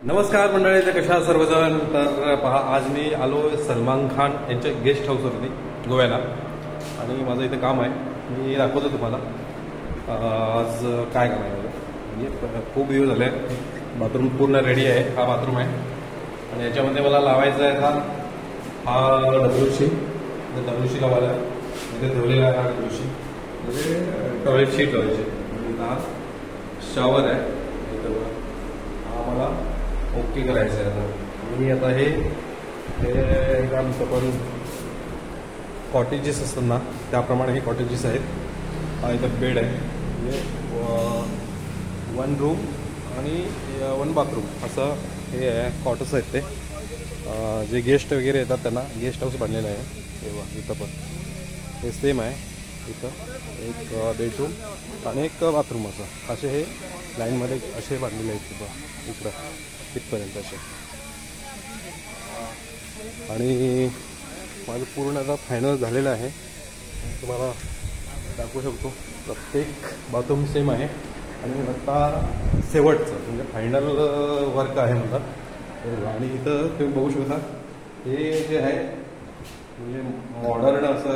नमस्कार मंडळी, ते कशा सर्वजण. तर पहा, आज मी आलो सलमान खान यांच्या गेस्ट हाऊसवरती गोव्याला आणि माझं इथं काम आहे. मी दाखवतो तुम्हाला आज काय काम आहे. म्हणजे खूप दिवस झाले. बाथरूम पूर्ण रेडी आहे. हा बाथरूम आहे आणि याच्यामध्ये मला लावायचा आहे हा डब्ल्यूसी लावायला इथे ठेवलेला आहे. हा डब्ल्यूसी म्हणजे टॉयलेट शीट लावायची. हा शॉवर आहे. हा मला ओके करायचं आहे. आता मी आता हे आमचं पण कॉटेजेस असतात ना, त्याप्रमाणे हे कॉटेजेस आहेत. हा इथं बेड आहे. म्हणजे 1 रूम आणि 1 बाथरूम असं हे आहे. कॉटेज आहेत ते. जे गेस्ट वगैरे येतात त्यांना गेस्ट हाऊस बांधलेलं आहे. तेव्हा इथं पण हे सेम आहे. इथं एक बेडरूम आणि एक बाथरूम असं असे हे लाईनमध्ये असे बांधलेले आहेत. तिथं इकडं तिथपर्यंत असे. आणि माझं पूर्ण आता फायनल झालेलं आहे. तुम्हाला दाखवू शकतो. प्रत्येक बाथरूम सेम आहे आणि आता शेवटचं म्हणजे फायनल वर्क आहे मला. आणि इथं तुम्ही बघू शकता हे जे आहे म्हणजे मॉडर्न असं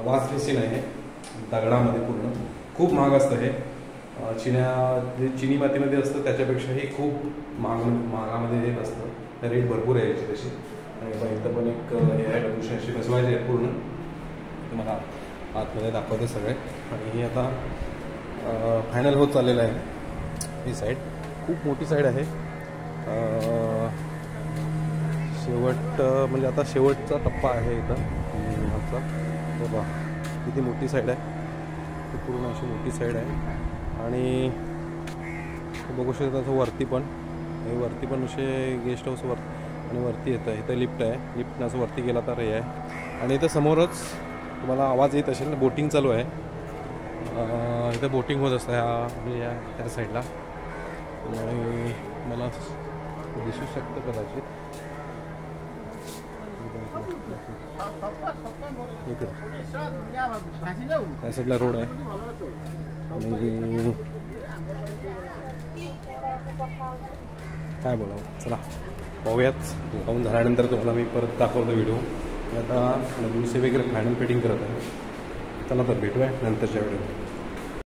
वॉश बेसिन आहे दगडामध्ये. पूर्ण खूप महाग असतं हे. जे चिनी मातीमध्ये असतं त्याच्यापेक्षाही खूप महागामध्ये हे असतं. रेट भरपूर आहे याची तशी. आणि इथं पण एक हे आहे डब्ल्यूशी बसवायचे आहे पूर्ण. तुम्हाला आतमध्ये दाखवते सगळे. आणि हे आता फायनल होत चाललेलं आहे. ही साईड खूप मोठी साईड आहे. शेवट म्हणजे आता शेवटचा टप्पा आहे इथं आमचा. बघा किती मोठी साईड आहे. पूर्ण अशी मोठी साईड आहे. आणि बघू शकता असं वरती पण असे गेस्ट हाऊस आणि वरती येतं. इथं लिफ्ट आहे. लिफ्टनं असं वरती गेला तर हे आहे. आणि इथं समोरच तुम्हाला आवाज येत असेल ना, बोटिंग चालू आहे. इथं बोटिंग होत असतं ह्या त्या साईडला. आणि मला दिसू शकतं कदाचित इकडं त्या साईडला रोड आहे. आणि काय बोलावं, चला पाहूयात. जाऊन झाल्यानंतर तुम्हाला मी परत दाखवतो व्हिडिओ. आता डब्ल्यूसी वगैरे फायनल फिटिंग करत आहे. चला तर भेटूया नंतरच्या व्हिडिओ.